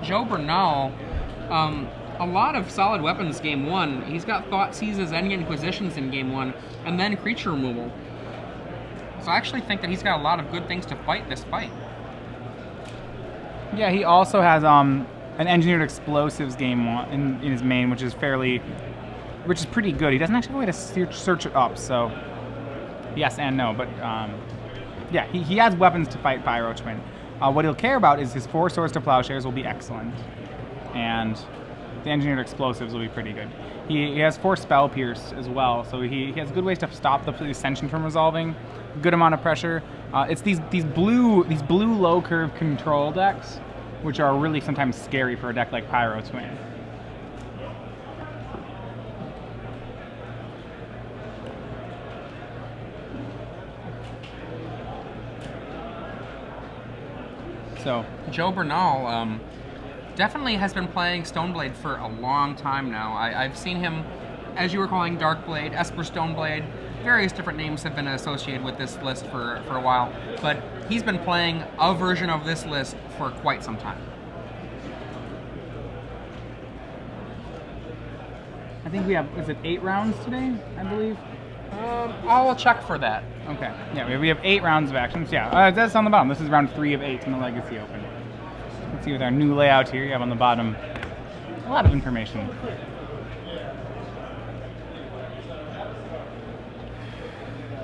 Joe Bernal, a lot of solid weapons game one. He's got Thought Seizes and Inquisitions in game one, and then creature removal. So I actually think that he's got a lot of good things to fight this fight. Yeah, he also has an Engineered Explosives game one in his main, which is pretty good. He doesn't actually have a way to search it up, so yes and no. But yeah, he has weapons to fight Pyro Twin. What he'll care about is his 4 Swords to Plowshares will be excellent, and the Engineered Explosives will be pretty good. He has 4 Spell Pierce as well, so he has good ways to stop the Ascension from resolving. Good amount of pressure. It's these blue low curve control decks, which are really sometimes scary for a deck like Pyro Twin. So Joe Bernal definitely has been playing Stoneblade for a long time now. I've seen him, as you were calling Darkblade, Esper Stoneblade. Various different names have been associated with this list for a while, but he's been playing a version of this list for quite some time. I think we have, is it 8 rounds today, I believe? I'll check for that. Okay. Yeah, we have 8 rounds of actions. Yeah, that's on the bottom. This is round 3 of 8 in the Legacy Open. Let's see with our new layout here, you have on the bottom a lot of information.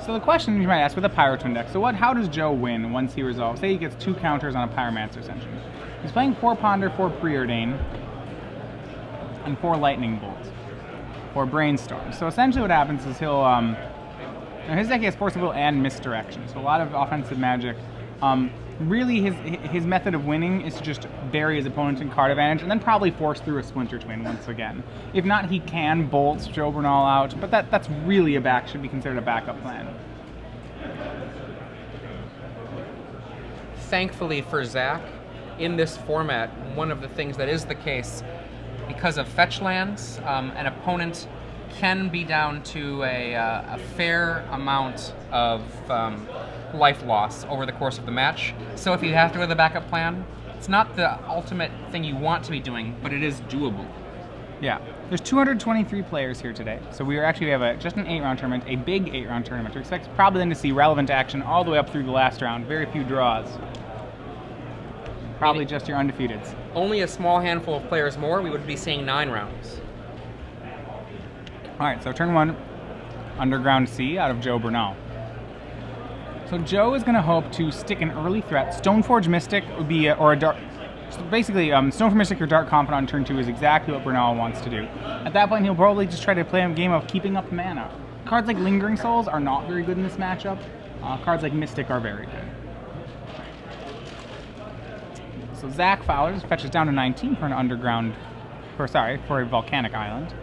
So the question you might ask with a Pyro Twin deck, how does Joe win once he resolves? Say he gets 2 counters on a Pyromancer Ascension. He's playing 4 Ponder, 4 Preordain, and 4 Lightning Bolt, or Brainstorm. So essentially what happens is he'll, his deck has Force of Will and Misdirection, so a lot of offensive magic. Really his method of winning is to just bury his opponent in card advantage and then probably force through a Splinter Twin once again. If not, he can bolt Joe Bernal out, but that's really should be considered a backup plan. Thankfully for Zach, in this format, one of the things that is the case, because of fetch lands, an opponent can be down to a fair amount of life loss over the course of the match. So if you have to go with a backup plan, it's not the ultimate thing you want to be doing, but it is doable. Yeah, there's 223 players here today, so we have just an 8-round tournament, a big 8-round tournament. We expect probably then to see relevant action all the way up through the last round. Very few draws. Probably just your undefeateds. Only a small handful of players more, we would be seeing 9 rounds. All right, so turn 1, Underground Sea out of Joe Bernal. So Joe is going to hope to stick an early threat. Stoneforge Mystic would be, or a dark. So basically, Stoneforge Mystic or Dark Confidant on turn 2 is exactly what Bernal wants to do. At that point, he'll probably just try to play a game of keeping up mana. Cards like Lingering Souls are not very good in this matchup. Cards like Mystic are very good. So Zach Fowler fetches down to 19 for an for a Volcanic Island.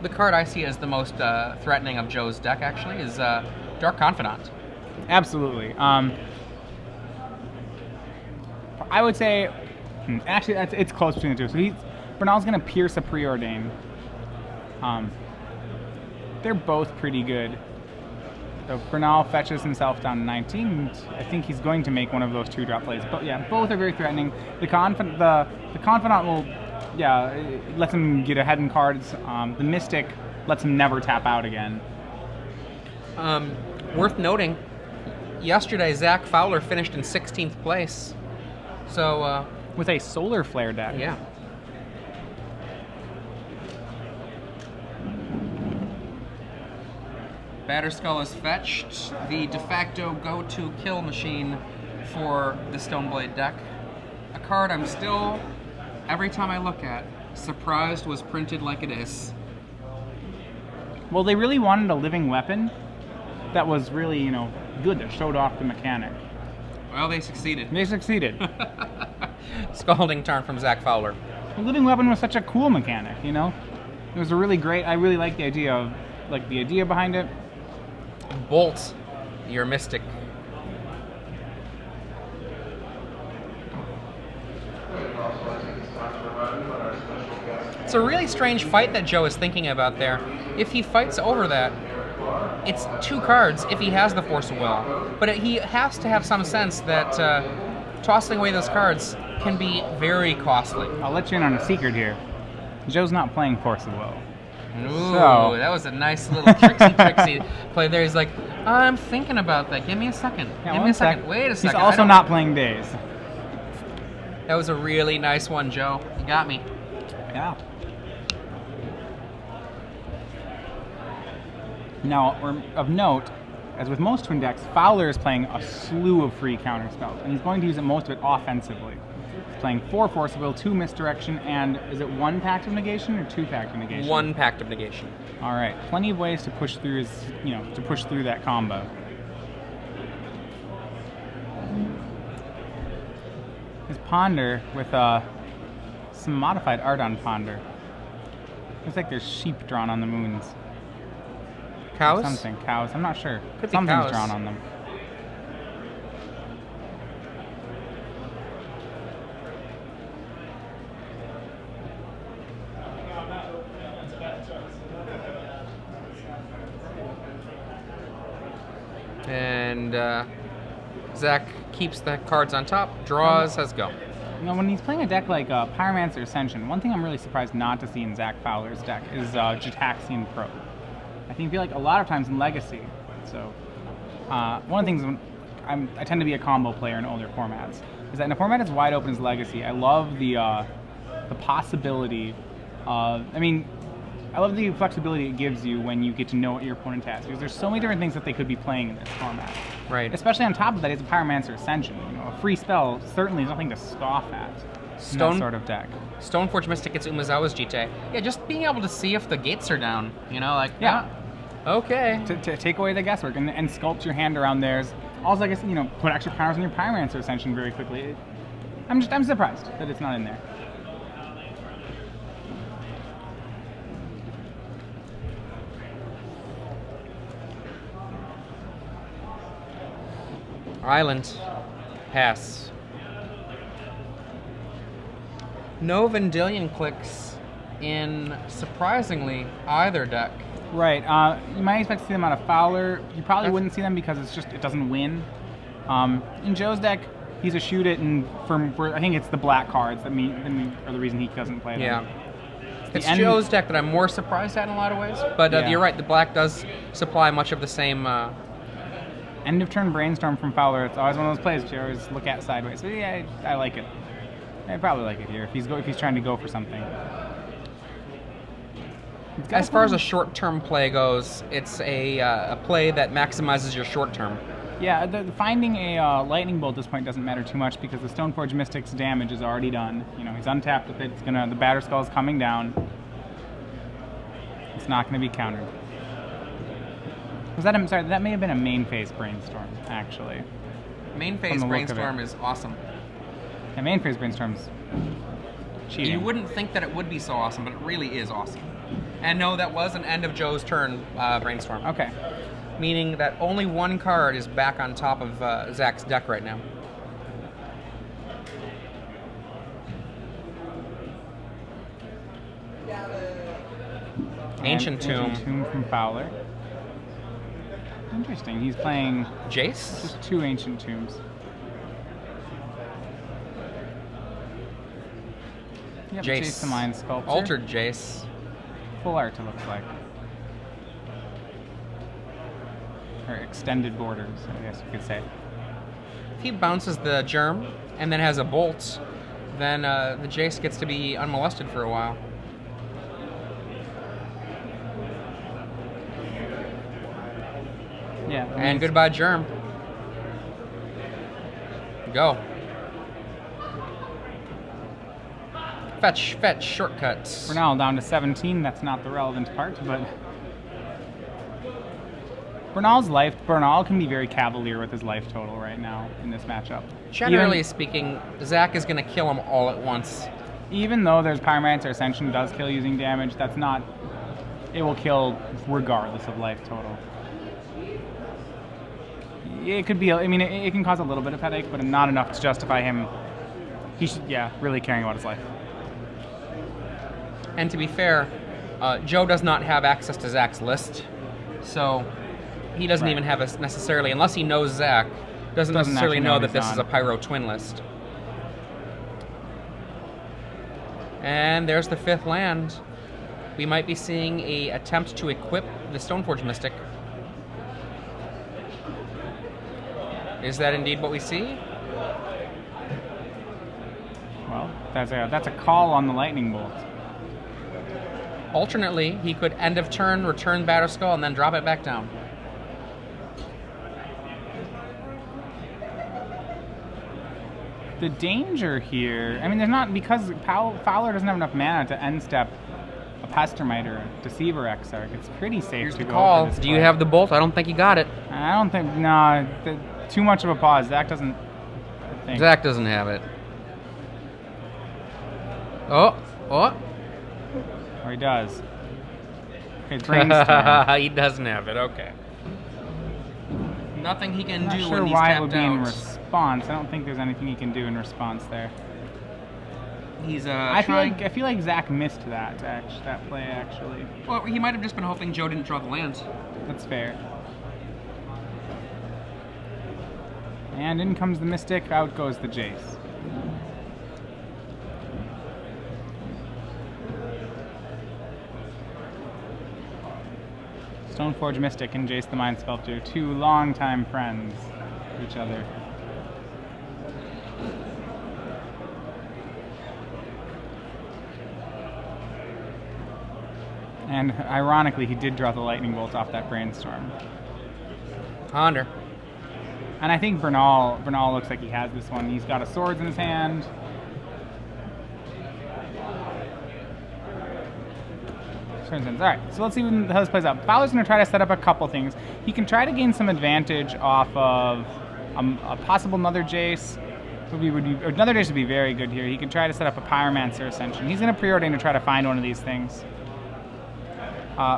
The card I see as the most threatening of Joe's deck, actually, is Dark Confidant. Absolutely. I would say, actually, it's close between the two. So Bernal's going to Pierce a Preordain. They're both pretty good. So Bernal fetches himself down to 19. And I think he's going to make one of those 2-drop plays. But yeah, both are very threatening. The Confidant will, it lets him get ahead in cards. The Mystic lets him never tap out again. Worth noting, yesterday Zach Fowler finished in 16th place. So with a Solar Flare deck. Yeah. Batterskull is fetched, the de facto go-to kill machine for the Stoneblade deck. A card I'm still, every time I look at, surprised was printed like it is. Well, they really wanted a living weapon that was really, good, that showed off the mechanic. Well, they succeeded. They succeeded. Scalding turn from Zach Fowler. The living weapon was such a cool mechanic, It was a really great, I really like the idea behind it. Bolt your Mystic. It's a really strange fight that Joe is thinking about there. If he fights over that, it's 2 cards if he has the Force of Will. But he has to have some sense that tossing away those cards can be very costly. I'll let you in on a secret here. Joe's not playing Force of Will. Ooh, So- that was a nice little tricksy play there. He's like, I'm thinking about that. Give me a second. Yeah, Give me one a second. sec. Wait a second. He's also not playing Days. That was a really nice one, Joe. You got me. Yeah. Now, of note, as with most twin decks, Fowler is playing a slew of free counter spells, and he's going to use most of it offensively. He's playing 4 Force of Will, 2 Misdirection, and is it 1 Pact of Negation or 2 Pact of Negation? 1 Pact of Negation. All right, plenty of ways to push through his, to push through that combo. His Ponder with some modified art on Ponder. Looks like there's sheep drawn on the moons. Cows? Something. Cows. I'm not sure. Could be Something's cows. drawn on them. And Zach keeps the cards on top, draws, has go. When he's playing a deck like Pyromancer Ascension, one thing I'm really surprised not to see in Zach Fowler's deck is Jataxian Probe. I feel like a lot of times in Legacy, so one of the things I tend to be a combo player in older formats, is that in a format as wide open as Legacy, I love the possibility of, I love the flexibility it gives you when you get to know what your opponent has, because there's so many different things that they could be playing in this format. Right. Especially on top of that, it's a Pyromancer Ascension. A free spell certainly is nothing to scoff at in that sort of deck. Stoneforge Mystic gets Umezawa's Jite. Yeah, just being able to see if the gates are down, Yeah. Okay. To take away the guesswork and sculpt your hand around theirs. Also, I guess, put extra counters on your Pyromancer Ascension very quickly. I'm surprised that it's not in there. Island. Pass. No Vendilion clicks in, surprisingly, either deck. Right. You might expect to see them out of Fowler. You probably wouldn't see them because it doesn't win. In Joe's deck, he's a shoot it, and for I think it's the black cards that are the reason he doesn't play them. Yeah. It's Joe's deck that I'm more surprised at in a lot of ways, but you're right, the black does supply much of the same... End of turn Brainstorm from Fowler. It's always one of those plays you always look at sideways. So yeah, I like it. I probably like it here if he's trying to go for something. As far as a short-term play goes, it's a play that maximizes your short-term. Yeah, finding a lightning bolt at this point doesn't matter too much because the Stoneforge Mystic's damage is already done. He's untapped with it. The Batter Skull is coming down. It's not going to be countered. I'm sorry, that may have been a main phase Brainstorm, actually. Main phase Brainstorm is awesome. Yeah, main phase Brainstorm's cheating. You wouldn't think that it would be so awesome, but it really is awesome. And no, that was an end of Joe's turn Brainstorm. Okay. Meaning that only one card is back on top of Zach's deck right now. Ancient Tomb. Ancient Tomb from Fowler. Interesting. He's playing Jace? just 2 Ancient Tombs. Yep, Jace. the Mind Sculptor. Altered Jace. Full art, it looks like. Or extended borders, I guess you could say. If he bounces the Germ and then has a Bolt, then the Jace gets to be unmolested for a while. Yeah. And goodbye, Germ. Go. Fetch, shortcuts. Bernal down to 17. That's not the relevant part, but Bernal can be very cavalier with his life total right now in this matchup. Generally speaking, Zach is going to kill them all at once. Even though there's Pyromancer Ascension does kill using damage, that's not... It will kill regardless of life total. It could be... it can cause a little bit of headache, but not enough to justify him... He should, really caring about his life. And to be fair, Joe does not have access to Zach's list, so he doesn't even have necessarily, unless he knows Zach, doesn't necessarily actually know what that he's this on. is a Pyro twin list. And there's the 5th land. We might be seeing a attempt to equip the Stoneforge Mystic. Is that indeed what we see? Well, that's a call on the Lightning Bolt. Alternately, he could end of turn, return Batterskull, and then drop it back down. The danger here, I mean, there's not, because Fowler doesn't have enough mana to end step a Pestermite or a Deceiver Exarch. It's pretty safe Here's to the go call. for this Do you play. have the bolt? I don't think you got it. I don't think, no, too much of a pause. Zach doesn't, I think. Zach doesn't have it. Oh. Or he does. Okay, Brainstorm. He doesn't have it, okay. Nothing he can I'm not do sure when he's why it tapped would be in out. response. I don't think there's anything he can do in response there. He's I trying... feel like Zach missed that play actually. Well, he might have just been hoping Joe didn't draw the land. That's fair. And in comes the Mystic, out goes the Jace. Stoneforge Mystic and Jace the Mind Sculptor, 2 longtime friends of each other. And ironically, he did draw the Lightning Bolt off that Brainstorm. Ponder. And I think Bernal looks like he has this one. He's got a Swords in his hand. Alright, so let's see how this plays out. Fowler's going to try to set up a couple things. He can try to gain some advantage off of a possible another Jace. Another Jace would be very good here. He can try to set up a Pyromancer Ascension. He's going to preordain to try to find one of these things.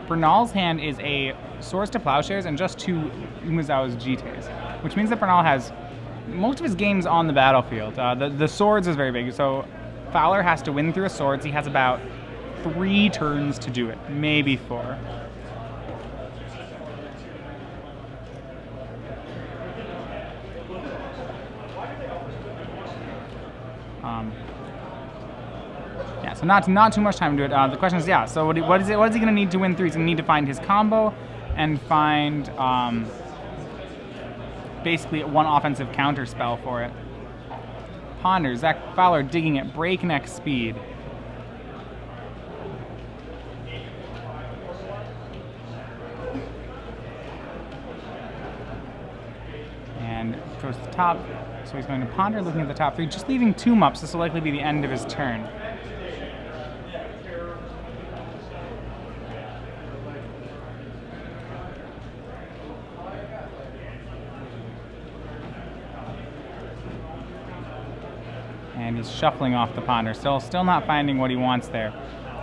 Bernal's hand is a Swords to Plowshares and just 2 Umezawa's Jites, which means that Bernal has most of his games on the battlefield. The Swords is very big, so Fowler has to win through a Swords. He has about 3 turns to do it, maybe 4. Yeah, so not too much time to do it. The question is, yeah, so what is he going to need to win through? He's going to need to find his combo and find basically one offensive counter spell for it. Ponder, Zach Fowler digging at breakneck speed. And goes to the top, so he's going to Ponder, looking at the top 3, just leaving 2 mups. This will likely be the end of his turn. And he's shuffling off the Ponder, still not finding what he wants there.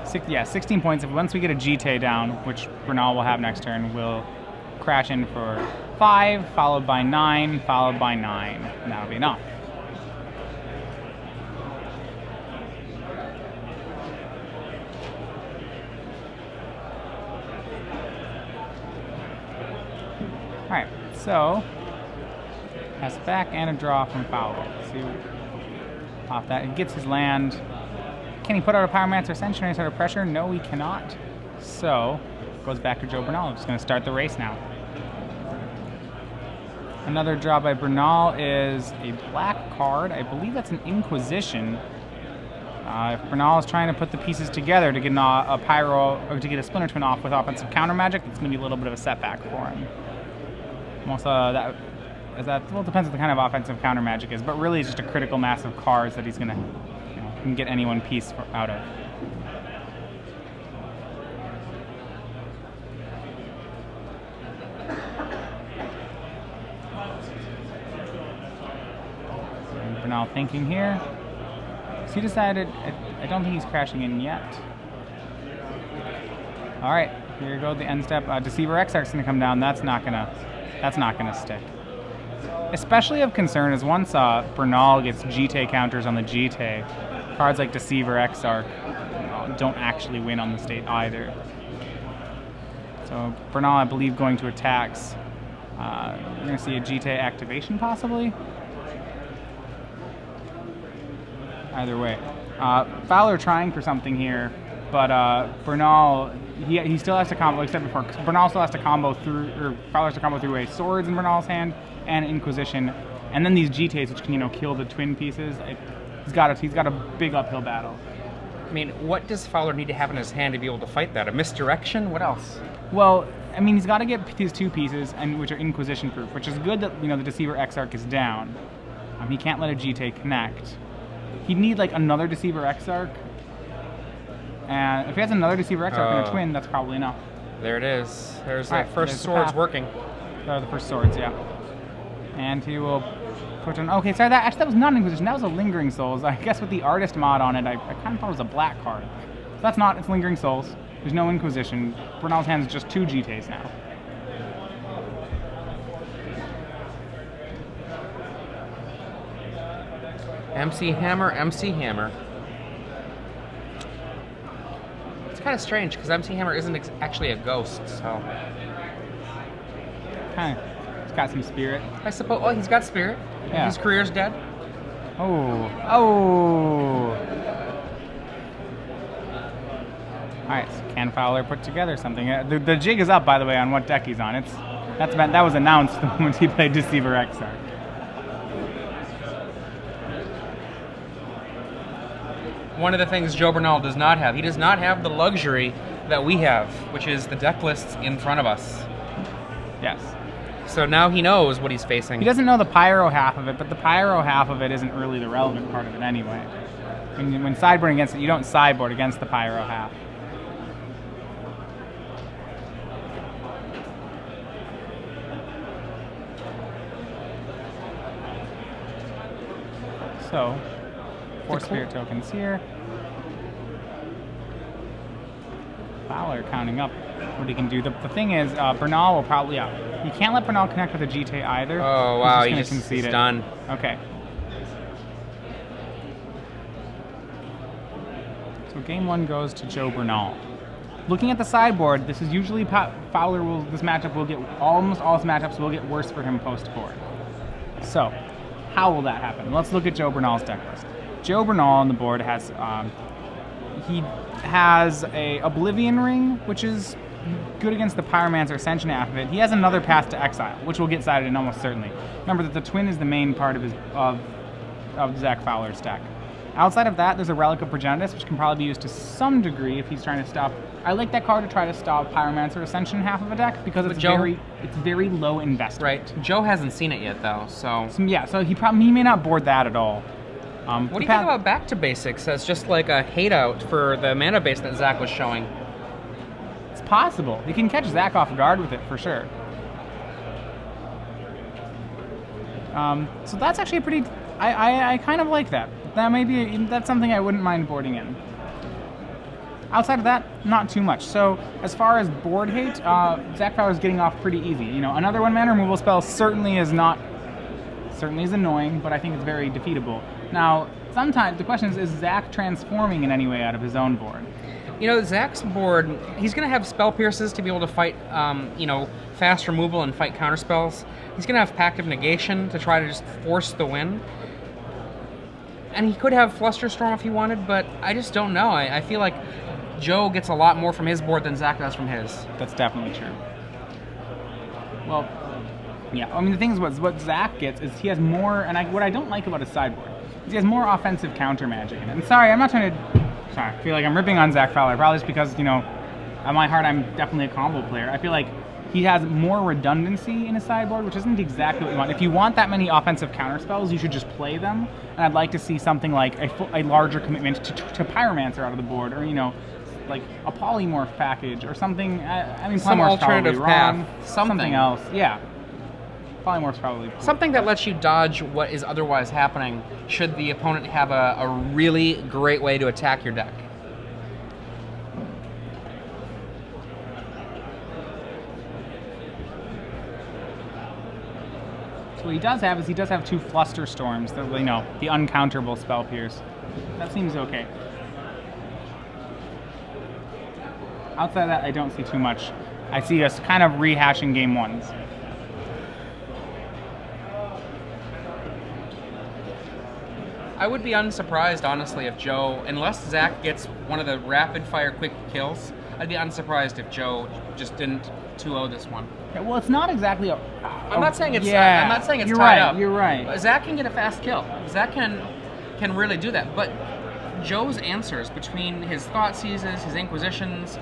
16 points. Once we get a Jite down, which Bernal will have next turn, we'll crash in for 5, followed by 9, followed by 9. And that'll be enough. Alright, so pass back and a draw from Fowler. See, off that, he gets his land. Can he put out a Pyromancer Ascension or any sort of pressure? No, he cannot. So, goes back to Joe Bernal. Just going to start the race now. Another draw by Bernal is a black card. I believe that's an Inquisition. If Bernal is trying to put the pieces together to get a Pyro, or to get a Splinter Twin off with offensive counter magic, it's going to be a little bit of a setback for him. Well, it depends what the kind of offensive counter magic is, but really it's just a critical mass of cards that he's going to, can get any one piece out of. And Bernal thinking here. So he decided, I don't think he's crashing in yet. All right, here you go, the end step. Deceiver Exarch's going to come down. That's not gonna stick. Especially of concern is once Bernal gets Jite counters on the Jite, cards like Deceiver Exarch don't actually win on the state either. So Bernal, I believe, going to attacks You're going to see a GT activation possibly. Either way. Fowler trying for something here, but Bernal, he still has to combo, like I said before, Bernal still has to combo through, or Fowler has to combo through a Swords in Bernal's hand and Inquisition, and then these GTs which can, kill the twin pieces. He's got a big uphill battle. I mean, what does Fowler need to have in his hand to be able to fight that? A misdirection? What else? Well, I mean, he's got to get these two pieces, and which are Inquisition proof, which is good that the Deceiver Exarch is down. He can't let a GT connect. He'd need like another Deceiver Exarch, and if he has another Deceiver Exarch and a twin, that's probably enough. There it is. There's the first swords working. The first swords, yeah. And he will put an. Okay, sorry, that was not an Inquisition. That was a Lingering Souls. I guess with the Artist mod on it, I kind of thought it was a black card. So that's not. It's Lingering Souls. There's no Inquisition. Bernal's hand is just 2 GTs now. MC Hammer, MC Hammer. It's kind of strange because MC Hammer isn't actually a ghost, so. He's got some spirit. I suppose. Oh, he's got spirit. Yeah. His career's dead. Oh. Alright, so can Fowler put together something? The jig is up, by the way, on what deck he's on. That was announced the moment he played Deceiver Exarch. One of the things Joe Bernal does not have, he does not have the luxury that we have, which is the deck lists in front of us. Yes. So now he knows what he's facing. He doesn't know the Pyro half of it, but the Pyro half of it isn't really the relevant part of it anyway. When sideboarding against it, you don't sideboard against the Pyro half. So, 4 Spirit tokens here. Fowler counting up what he can do. The thing is, Bernal will probably, he can't let Bernal connect with a GT either. Oh, wow, he's done. Okay. So game 1 goes to Joe Bernal. Looking at the sideboard, this is usually this matchup will get, almost all his matchups will get worse for him post-board. So, how will that happen? Let's look at Joe Bernal's deck list. Joe Bernal on the board has, he has a Oblivion Ring, which is good against the Pyromancer Ascension half of it. He has another Path to Exile, which will get sided in almost certainly. Remember that the twin is the main part of Zach Fowler's deck. Outside of that, there's a Relic of Progenitus, which can probably be used to some degree if he's trying to stop. I like that card to try to stop Pyromancer Ascension half of a deck because it's very low investment. Right. Joe hasn't seen it yet though, so yeah. So he may not board that at all. What do you think about Back to Basics as just like a hate out for the mana base that Zach was showing? It's possible. You can catch Zach off guard with it for sure. So that's actually a pretty. I kind of like that. That's something I wouldn't mind boarding in. Outside of that, not too much. So as far as board hate, Zach Fowler's getting off pretty easy. Another 1-mana removal spell certainly is annoying, but I think it's very defeatable. Now, sometimes the question is Zach transforming in any way out of his own board? Zach's board, he's going to have Spell Pierces to be able to fight, fast removal and fight counter spells. He's going to have Pact of Negation to try to just force the win. And he could have Flusterstorm if he wanted, but I just don't know. I feel like Joe gets a lot more from his board than Zach does from his. That's definitely true. Well, yeah. I mean, the thing is, what Zach gets is he has more, and what I don't like about his sideboard is he has more offensive counter magic in it. And sorry, I'm not trying to. Sorry, I feel like I'm ripping on Zach Fowler, probably just because, at my heart, I'm definitely a combo player. I feel like he has more redundancy in his sideboard, which isn't exactly what you want. If you want that many offensive counter spells, you should just play them. And I'd like to see something like a larger commitment to Pyromancer out of the board, or like a polymorph package or something. Some alternative path, something else. Yeah, polymorph's probably cool. Something that lets you dodge what is otherwise happening should the opponent have a really great way to attack your deck. So what he does have 2 Fluster Storms, the uncounterable Spell Pierce. That seems okay. Outside of that, I don't see too much. I see us kind of rehashing game 1s. I would be unsurprised, honestly, if Joe, unless Zach gets one of the rapid-fire quick kills, I'd be unsurprised if Joe just didn't 2-0 this one. Yeah, well, it's not exactly a... I'm not saying it's you're tied right, up. You're right. Zach can get a fast kill. Zach can really do that. But Joe's answers between his thought seizes, his inquisitions,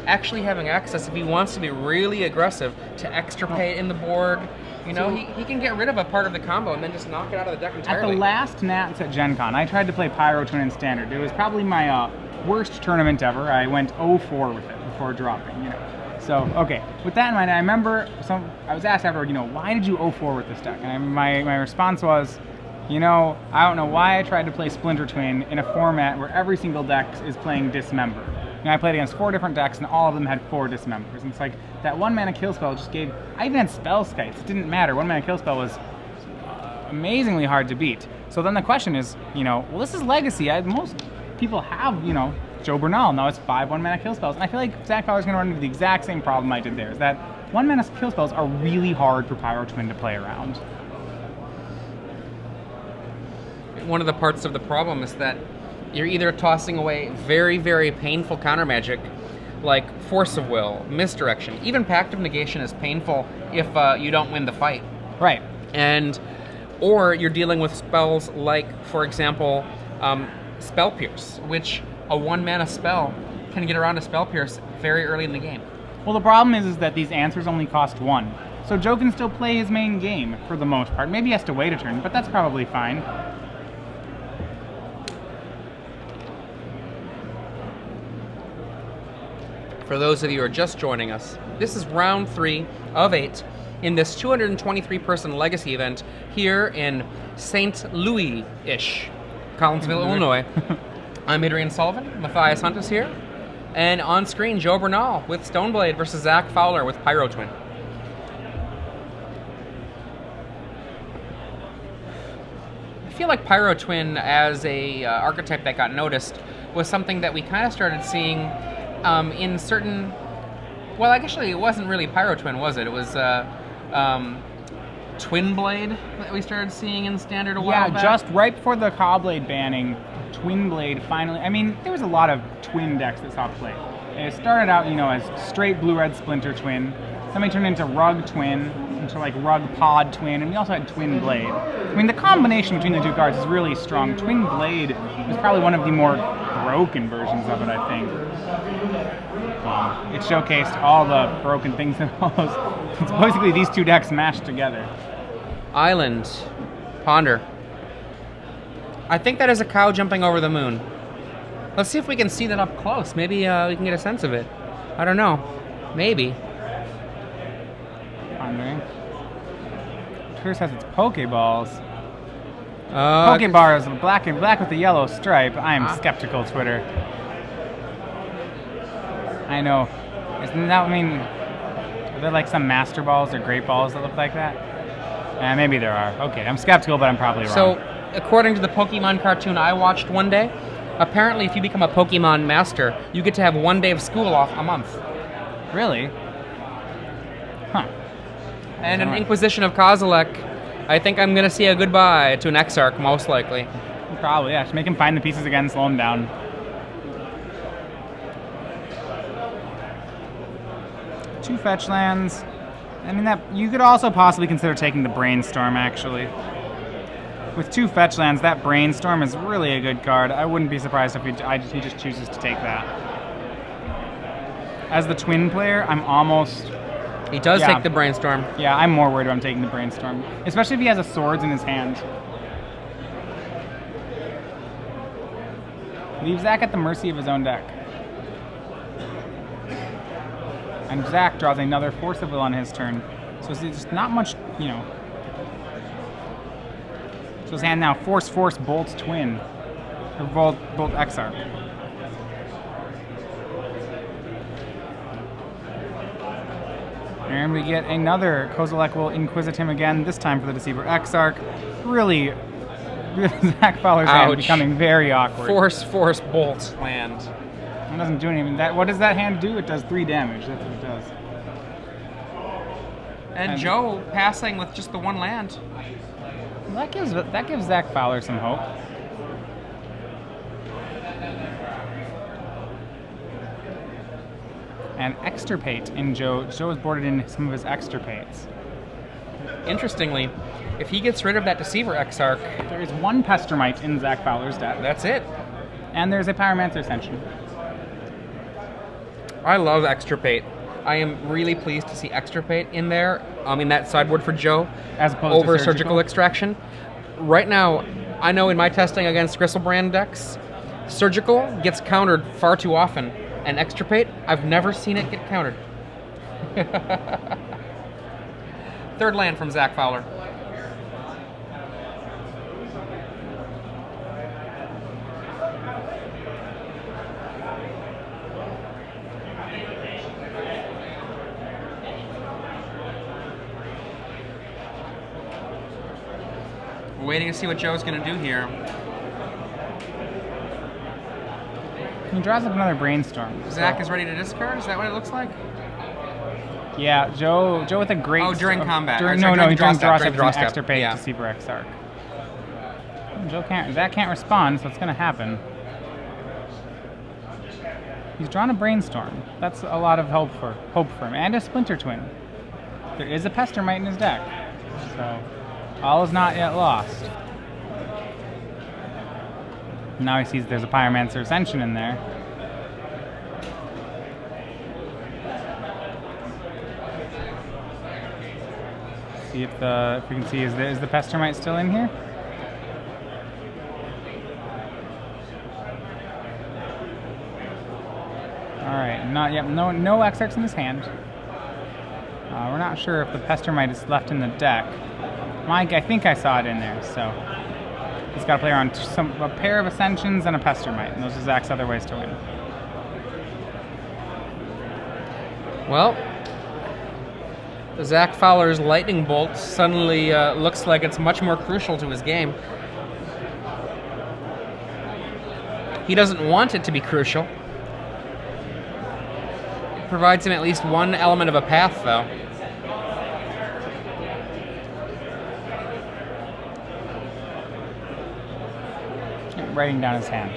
actually having access, if he wants to be really aggressive, to extirpate in the board, you know, he can get rid of a part of the combo and then just knock it out of the deck entirely. At the last Nats at Gen Con, I tried to play Pyro Twin in Standard. It was probably my worst tournament ever. I went 0-4 with it before dropping, you know. So, okay, with that in mind, I remember I was asked afterward, you know, why did you 0-4 with this deck? And my response was, you know, I don't know why I tried to play Splinter Twin in a format where every single deck is playing Dismember. You know, I played against 4 different decks and all of them had 4 Dismembers. And it's like, that 1-mana kill spell just gave... I even had Spell Skites. It didn't matter. 1-mana kill spell was amazingly hard to beat. So then the question is, you know, well, this is Legacy. Most people have, you know, Joe Bernal. Now it's 5 1-mana kill spells. And I feel like Zach Fowler's going to run into the exact same problem I did there, is that 1-mana kill spells are really hard for Pyro Twin to play around. One of the parts of the problem is that you're either tossing away very, very painful counter magic, like Force of Will, Misdirection. Even Pact of Negation is painful if you don't win the fight. Right. Or you're dealing with spells like, for example, Spell Pierce, which a 1-mana spell can get around a Spell Pierce very early in the game. Well, the problem is that these answers only cost 1. So Joe can still play his main game for the most part. Maybe he has to wait a turn, but that's probably fine. For those of you who are just joining us, this is round 3 of 8 in this 223-person Legacy event here in St. Louis-ish, Collinsville, Illinois. I'm Adrian Sullivan, Matthias Hunt is here, and on screen, Joe Bernal with Stoneblade versus Zach Fowler with Pyro Twin. I feel like Pyro Twin as a archetype that got noticed was something that we kind of started seeing in certain... Well, actually, it wasn't really Pyro Twin, was it? It was Twin Blade that we started seeing in Standard a while back. Yeah, just right before the Cobblade banning, Twin Blade finally... I mean, there was a lot of Twin decks that saw play. It started out, you know, as straight Blue-Red Splinter Twin. Then we turned into Rug Twin, into like Rug Pod Twin, and we also had Twin Blade. I mean, the combination between the two cards is really strong. Twin Blade is probably one of the more broken versions of it, I think. It showcased all the broken things in all those. It's basically these two decks mashed together. Island. Ponder. I think that is a cow jumping over the moon. Let's see if we can see that up close. Maybe we can get a sense of it. I don't know. Maybe. Pondering. Twitter says it's Pokeballs. Pokebar is black with the yellow stripe. I am skeptical, Twitter. I know. Isn't that, I mean, are there like some Master Balls or Great Balls that look like that? Maybe there are. Okay, I'm skeptical, but I'm probably wrong. So, according to the Pokemon cartoon I watched one day, apparently if you become a Pokemon Master, you get to have 1 day of school off a month. Really? Huh. And an Inquisition of Kozilek, I think I'm going to see a goodbye to an Exarch, most likely. Probably, yeah. Just make him find the pieces again, slow him down. Two fetch lands. I mean, that you could also possibly consider taking the Brainstorm, actually. With two fetch lands, that Brainstorm is really a good card. I wouldn't be surprised if he just chooses to take that. As the Twin player, I'm almost... He does take the Brainstorm. Yeah, I'm more worried about him taking the Brainstorm. Especially if he has a Swords in his hand. Leave Zach at the mercy of his own deck. And Zach draws another Force of Will on his turn. So it's just not much, you know. So his hand now, Force, Bolt, Twin. Or Bolt, Exarch. And we get another. Kozilek will Inquisit him again, this time for the Deceiver Exarch. Really, Zach Fowler's hand becoming very awkward. Force, Bolt land. It doesn't do anything. What does that hand do? It does 3 damage. That's what it does. And Joe passing with just the 1 land. That gives Zach Fowler some hope. and extirpate in Joe. Joe has boarded in some of his extirpates. Interestingly, if he gets rid of that Deceiver Exarch, There is one Pestermite in Zach Fowler's deck, that's it. and there's a Pyromancer Ascension. I love Extirpate. I am really pleased to see Extirpate in there, in that sideboard for Joe, As opposed over to Surgical Extraction. Right now, I know in my testing against Gristlebrand decks, Surgical gets countered far too often, and Extirpate, I've never seen it get countered. Third land from Zach Fowler. We're waiting to see what Joe's going to do here. He draws up another Brainstorm. Zach is ready to discard? Is that what it looks like? Yeah, Joe with a great... Oh, during combat. During, Or sorry, no, during he draw during step, draw during step, draw an step. extirpate Yeah. Deceiver Exarch. Zach can't respond, so it's going to happen. He's drawn a Brainstorm. That's a lot of hope for him. And a Splinter Twin. There is a Pestermite in his deck. So, all is not yet lost. Now he sees there's a Pyromancer Ascension in there. See if we can see, is the Pestermite still in here? Alright, not yet. No Exarchs in his hand. We're not sure if the Pestermite is left in the deck. Mike, I think I saw it in there, so he's got to play around a pair of Ascensions and a Pestermite, and those are Zach's other ways to win. Well, Zach Fowler's Lightning Bolt suddenly looks like it's much more crucial to his game. He doesn't want it to be crucial. It provides him at least one element of a path, though. Writing down his hand.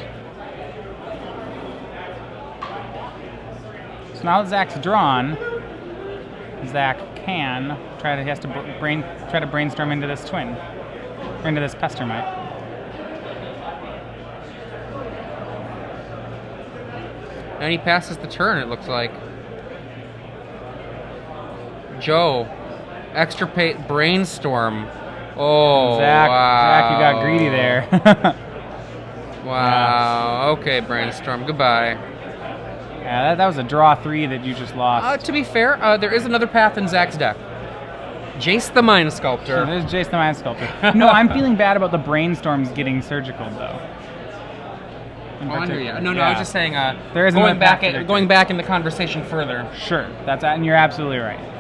So now that Zach's drawn, Zach can try to. He has to try to brainstorm into this twin, or into this Pestermite. And he passes the turn, it looks like. Joe, extirpate Brainstorm. Oh, Zach, wow. Zach, you got greedy there. Wow. Okay, Brainstorm. Goodbye. Yeah, that was a draw 3 that you just lost. To be fair, there is another path in Zach's deck. Jace the Mind Sculptor. There's Jace the Mind Sculptor. No, I'm feeling bad about the Brainstorms getting surgical, though. No, I was just saying, there is going back another path going back in the conversation further. Sure, and you're absolutely right.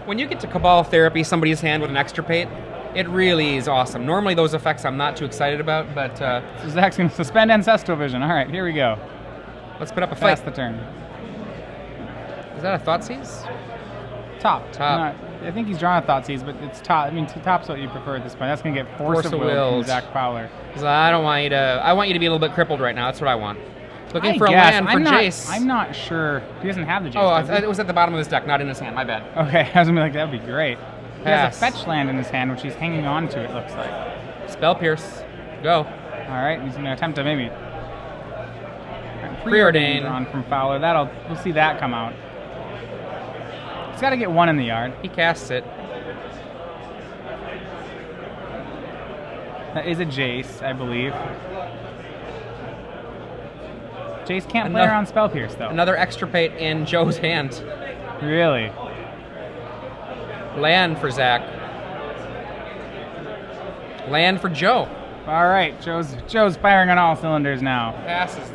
When you get to Cabal Therapy somebody's hand with an extirpate, it really is awesome. Normally those effects I'm not too excited about, but... So Zach's going to suspend Ancestral Vision. All right, here we go. Let's put up a fight. Pass the turn. Is that a Thoughtseize? Top. Top. I think he's drawn a Thoughtseize, but it's top. I mean, top's what you prefer at this point. That's going to get Force of Will from Zach Fowler. So I want you to be a little bit crippled right now. That's what I want. Looking for a land for Jace. I'm not sure. He doesn't have the Jace. Oh, it was at the bottom of his deck, not in his hand. My bad. Okay, I was going to be like, that would be great. He Pass. has a fetch land in his hand, which he's hanging on to, it looks like. Spell Pierce. Go. All right, he's going to attempt to maybe... Preordain. Drawn from Fowler. We'll see that come out. He's got to get one in the yard. He casts it. That is a Jace, I believe. Jace can't play around Spell Pierce, though. Another extirpate in Joe's hand. Really? Land for Zach. Land for Joe. All right, Joe's firing on all cylinders now. Passes.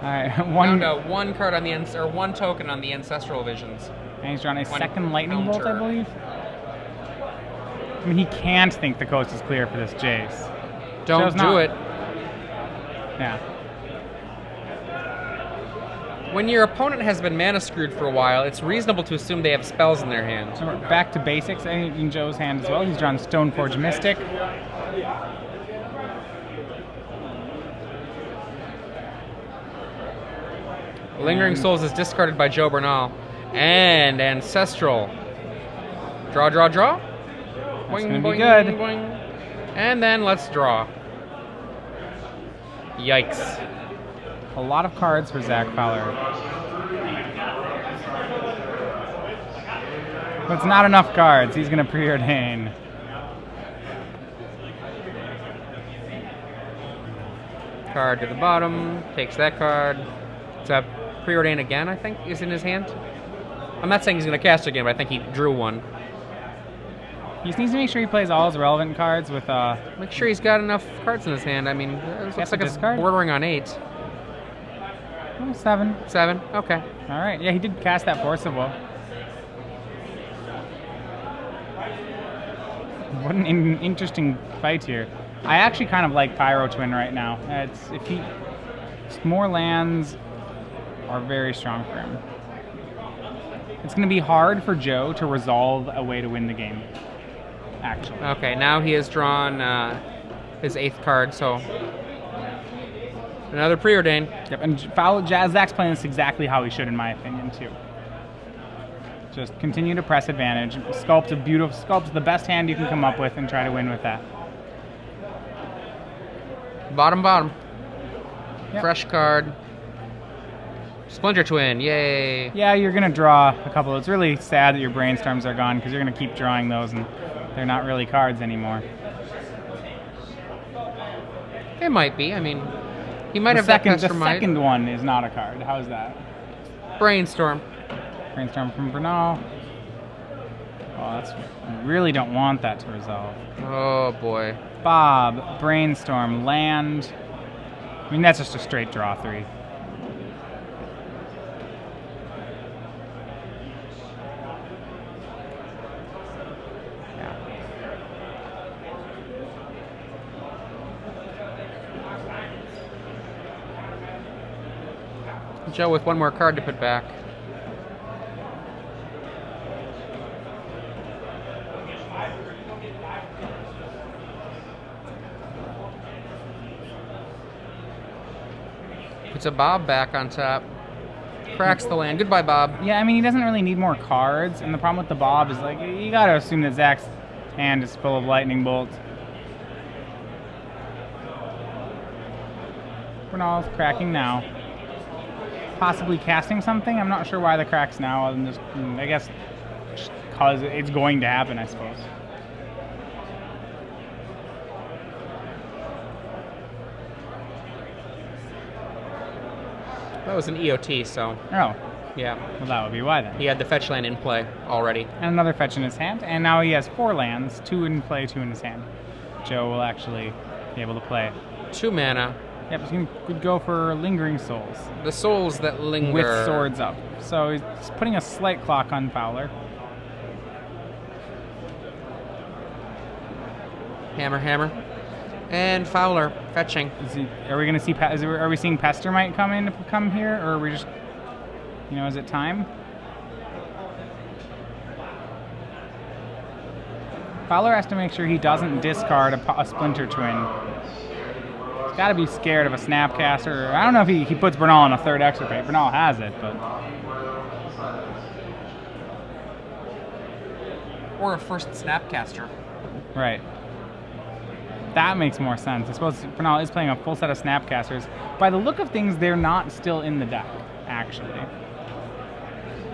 All right, one card on the one token on the Ancestral Visions. And he's drawn a One second Lightning Bolt, I counter. believe. I mean, he can't think the coast is clear for this Jace. Don't Joe's do not. it. Yeah. When your opponent has been mana screwed for a while, it's reasonable to assume they have spells in their hand. So we're back to basics in Joe's hand as well. He's drawn Stoneforge Mystic. Lingering Souls is discarded by Joe Bernal. And Ancestral. Draw, draw, draw. That's going to be good. Boing. And then let's draw. Yikes. A lot of cards for Zach Fowler. But it's not enough cards. He's going to preordain. Card to the bottom. Takes that card. It's a preordain again, I think, is in his hand. I'm not saying he's going to cast again, but I think he drew one. He just needs to make sure he plays all his relevant cards with... Make sure he's got enough cards in his hand. I mean, it looks like it's bordering on 8. Oh, 7. 7? Okay. All right. Yeah, he did cast that Forcible. What an interesting fight here. I actually kind of like Pyro Twin right now. More lands are very strong for him. It's going to be hard for Joe to resolve a way to win the game, actually. Okay, now he has drawn his 8th card, so another preordain. Yep, and Zach's playing this exactly how he should, in my opinion, too. Just continue to press advantage, sculpt the best hand you can come up with, and try to win with that. Bottom. Yep. Fresh card. Splinter Twin, yay. Yeah, you're going to draw a couple. It's really sad that your Brainstorms are gone because you're going to keep drawing those and they're not really cards anymore. It might be. I mean, he might have that The Pestermite. second one is not a card. How's that? Brainstorm. Brainstorm from Bernal. Oh, you really don't want that to resolve. Oh, boy. Bob, Brainstorm, land. I mean, that's just a straight draw 3. Joe with one more card to put back. Puts a Bob back on top. Cracks the land. Goodbye, Bob. Yeah, I mean, he doesn't really need more cards, and the problem with the Bob is, like, you gotta assume that Zach's hand is full of lightning bolts. Bernal's cracking now. Possibly casting something. I'm not sure why the cracks now, other than just, I guess, because it's going to happen, I suppose. That was an EOT, so Oh, yeah. well, that would be why then. He had the fetch land in play already. And another fetch in his hand, and now he has 4 lands, 2 in play, 2 in his hand. Joe will actually be able to play. 2 mana. Yep, he could go for Lingering Souls. The souls that linger. With swords up. So he's putting a slight clock on Fowler. Hammer. And Fowler fetching. Are we gonna see? Are we seeing Pestermite come here, or are we just? Is it time? Fowler has to make sure he doesn't discard a Splinter Twin. He's got to be scared of a Snapcaster. I don't know if he puts Bernal on a 3rd extirpate. Bernal has it, but Or a first Snapcaster. right. That makes more sense. I suppose Bernal is playing a full set of Snapcasters. By the look of things, they're not still in the deck, actually.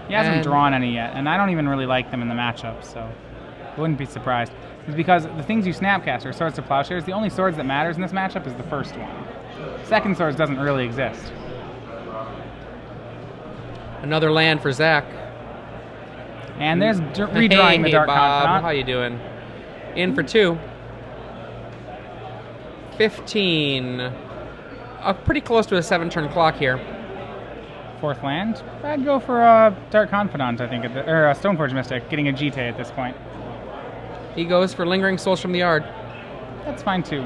He hasn't drawn any yet, and I don't even really like them in the matchup, so I wouldn't be surprised. It's because the things you Snapcast are Swords to Plowshares. The only swords that matters in this matchup is the first one. Second swords doesn't really exist. Another land for Zach. And there's redrawing the Dark Bob. Confidant. How you doing? In for 2. 15. Pretty close to a 7-turn clock here. 4th land. I'd go for a Dark Confidant, I think, or a Stoneforge Mystic, getting a GT at this point. He goes for Lingering Souls from the Yard. That's fine too.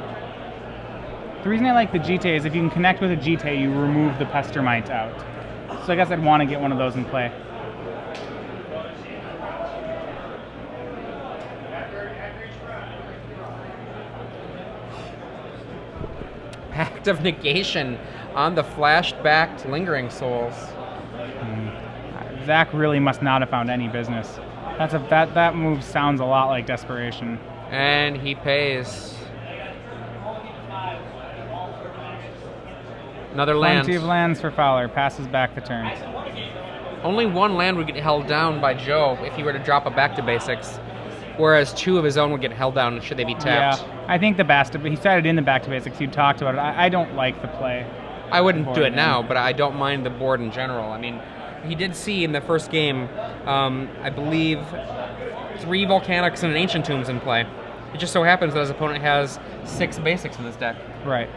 The reason I like the GT is if you can connect with a GT, you remove the Pestermite out. So I guess I'd want to get one of those in play. Pact of Negation on the flashed-backed Lingering Souls. Zach really must not have found any business. That move sounds a lot like desperation. And he pays. Another land. Plenty of lands for Fowler. Passes back the turn. Only one land would get held down by Joe if he were to drop a back to basics, whereas 2 of his own would get held down should they be tapped. Yeah, I think he started in the back to basics. You talked about it. I don't like the play. I wouldn't do it now, but I don't mind the board in general. I mean, he did see in the first game, I believe, 3 Volcanics and an Ancient Tombs in play. It just so happens that his opponent has 6 basics in this deck. Right.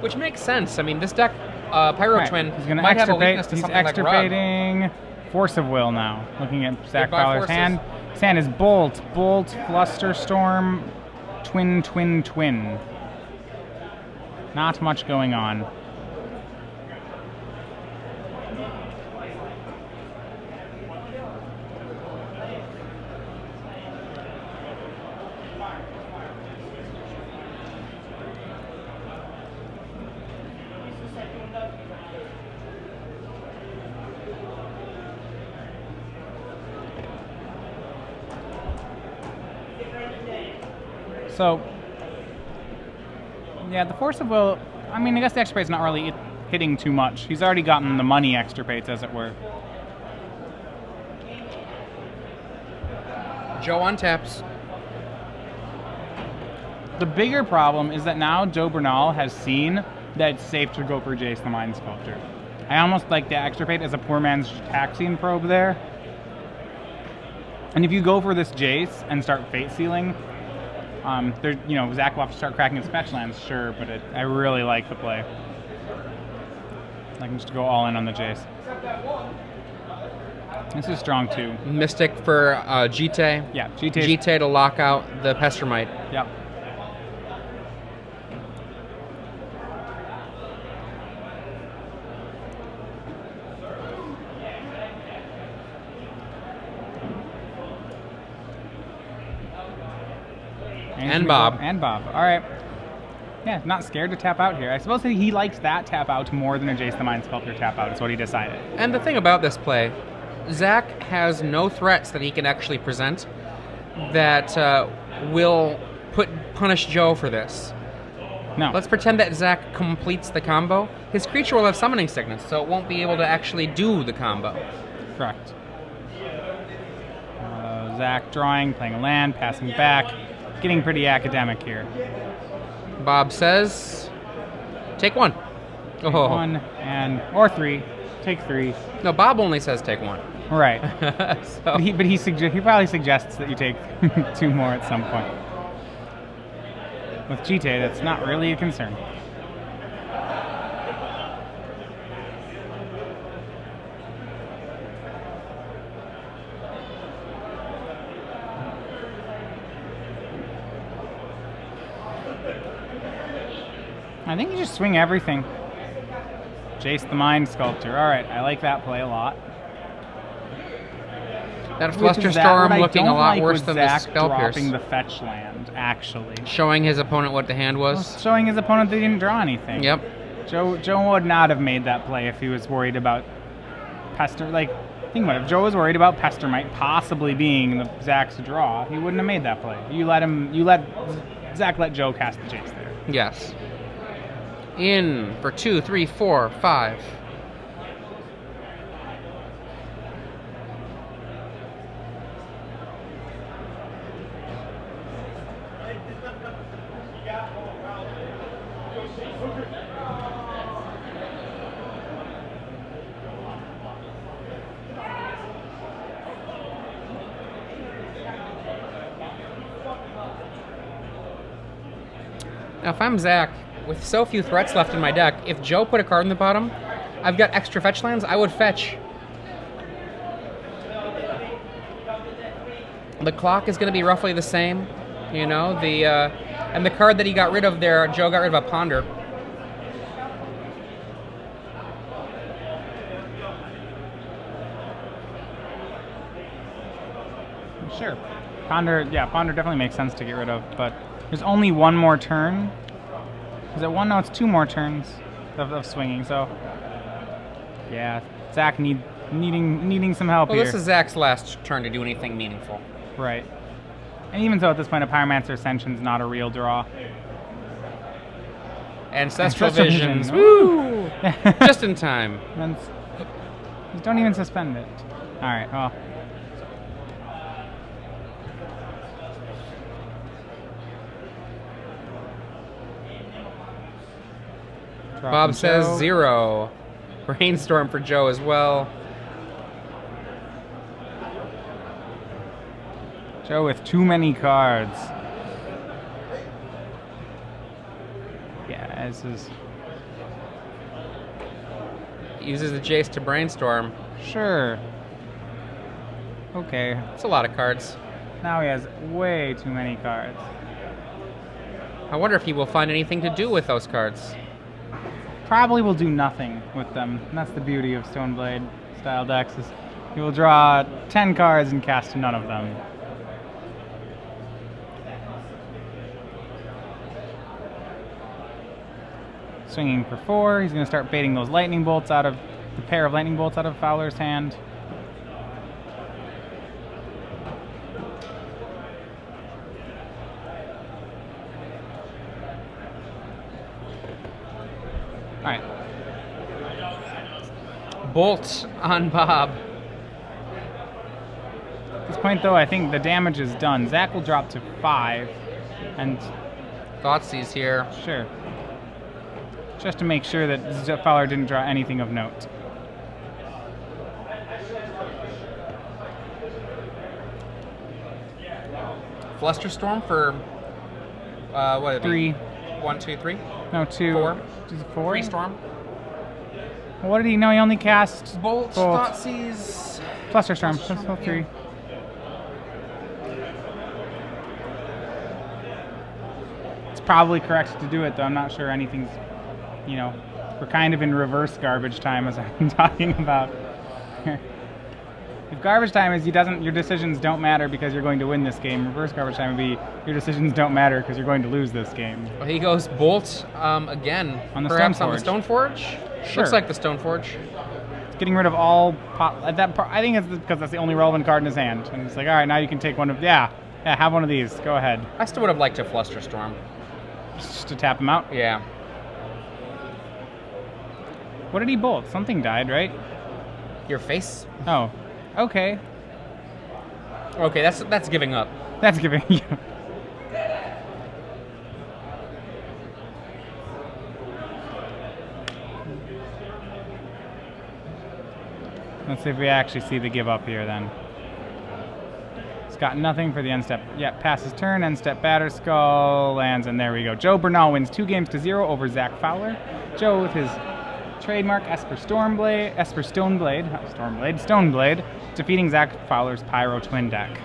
Which makes sense. I mean, this deck, Pyro Right. Twin, He's gonna might have a extirpate. weakness to He's something like Rug. extirpating Force of Will now. Looking at Zach Goodbye, Fowler's forces. hand. His hand is Bolt, Flusterstorm, Twin. Not much going on. So, yeah, the Force of Will, I mean, I guess the extirpate's not really hitting too much. He's already gotten the money extirpates, as it were. Joe untaps. The bigger problem is that now Joe Bernal has seen that it's safe to go for Jace the Mind Sculptor. I almost like the extirpate as a poor man's Taxian probe there. And if you go for this Jace and start fate sealing, Zach will have to start cracking his fetch lands, sure, but I really like the play. I can just go all in on the Jace. This is strong too. Mystic for Jite. Yeah, Jite. Jite to lock out the Pestermite. Yep. And Bob. And Bob. All right. Yeah, not scared to tap out here. I suppose that he likes that tap out more than a Jace the Mind Sculptor tap out. Is what he decided. And the thing about this play, Zach has no threats that he can actually present that will punish Joe for this. No. Let's pretend that Zach completes the combo. His creature will have Summoning Sickness, so it won't be able to actually do the combo. Correct. Zach drawing, playing a land, passing back, getting pretty academic here. Bob says, take 1. Take 1 or 3. Take 3. No, Bob only says take 1. Right. So. But he probably suggests that you take 2 more at some point. With Jite, that's not really a concern. I think you just swing everything. Jace the Mind Sculptor. All right, I like that play a lot. That Flusterstorm looking a lot worse than the Zach Spell Pierce. dropping the fetch land, actually. Showing his opponent what the hand was. Showing his opponent that he didn't draw anything. Yep. Joe would not have made that play if he was worried about Pester. Like, think about it. If Joe was worried about Pestermite possibly being the Zach's draw, he wouldn't have made that play. Zach let Joe cast the Jace there. Yes. In for 2, 3, 4, 5. Now, if I'm Zach, with so few threats left in my deck, if Joe put a card in the bottom, I've got extra fetch lands, I would fetch. The clock is going to be roughly the same, you know, and the card that he got rid of there, Joe got rid of a Ponder. Sure. Ponder definitely makes sense to get rid of, but there's only 1 more turn. Is it 1? No, it's 2 more turns of swinging, so yeah, Zach needing some help Well, here. this is Zach's last turn to do anything meaningful. Right. And even so, at this point, a Pyromancer Ascension's not a real draw. Ancestral Ancestral Visions. Vision. Woo! Just in time. Just don't even suspend it. All right. Well. Bob says 0. Brainstorm for Joe as well. Joe with too many cards. Yeah, this is... Uses the Jace to brainstorm. Sure. Okay. It's a lot of cards. Now he has way too many cards. I wonder if he will find anything to do with those cards. Probably will do nothing with them. And that's the beauty of Stoneblade style decks, is he will draw 10 cards and cast none of them. Swinging for 4, he's going to start baiting those lightning bolts out of the pair of lightning bolts out of Fowler's hand. All right. Bolt on Bob. At this point, though, I think the damage is done. Zach will drop to 5, and Thoughtseize here. sure, just to make sure that Fowler didn't draw anything of note. Flusterstorm for what? 3. 1, 2, 3. No, 2. 4. Is it 4? 3 storm. What did he know? He only cast Bolt. Thoughtseize. Flusterstorm. That's all 3. Yeah. It's probably correct to do it, though. I'm not sure anything's, you know, we're kind of in reverse garbage time, as I've been talking about. If garbage time is your decisions don't matter because you're going to win this game, reverse garbage time would be your decisions don't matter because you're going to lose this game. Well, he goes Bolt again. On the Perhaps on the Stoneforge. Stoneforge? Sure. Looks like the Stoneforge. It's getting rid of all I think it's because that's the only relevant card in his hand. And it's like, all right, now you can take one of, yeah, have one of these. Go ahead. I still would have liked a Flusterstorm. Just to tap him out. Yeah. What did he bolt? Something died, right? Your face? Oh, okay. Okay, that's giving up. That's giving you. Let's see if we actually see the give up here then. It's got nothing for the end step. Yeah, passes turn, end step batter skull, lands, and there we go. Joe Bernal wins 2-0 over Zach Fowler. Joe with his trademark Esper Stoneblade, defeating Zach Fowler's Pyro Twin deck.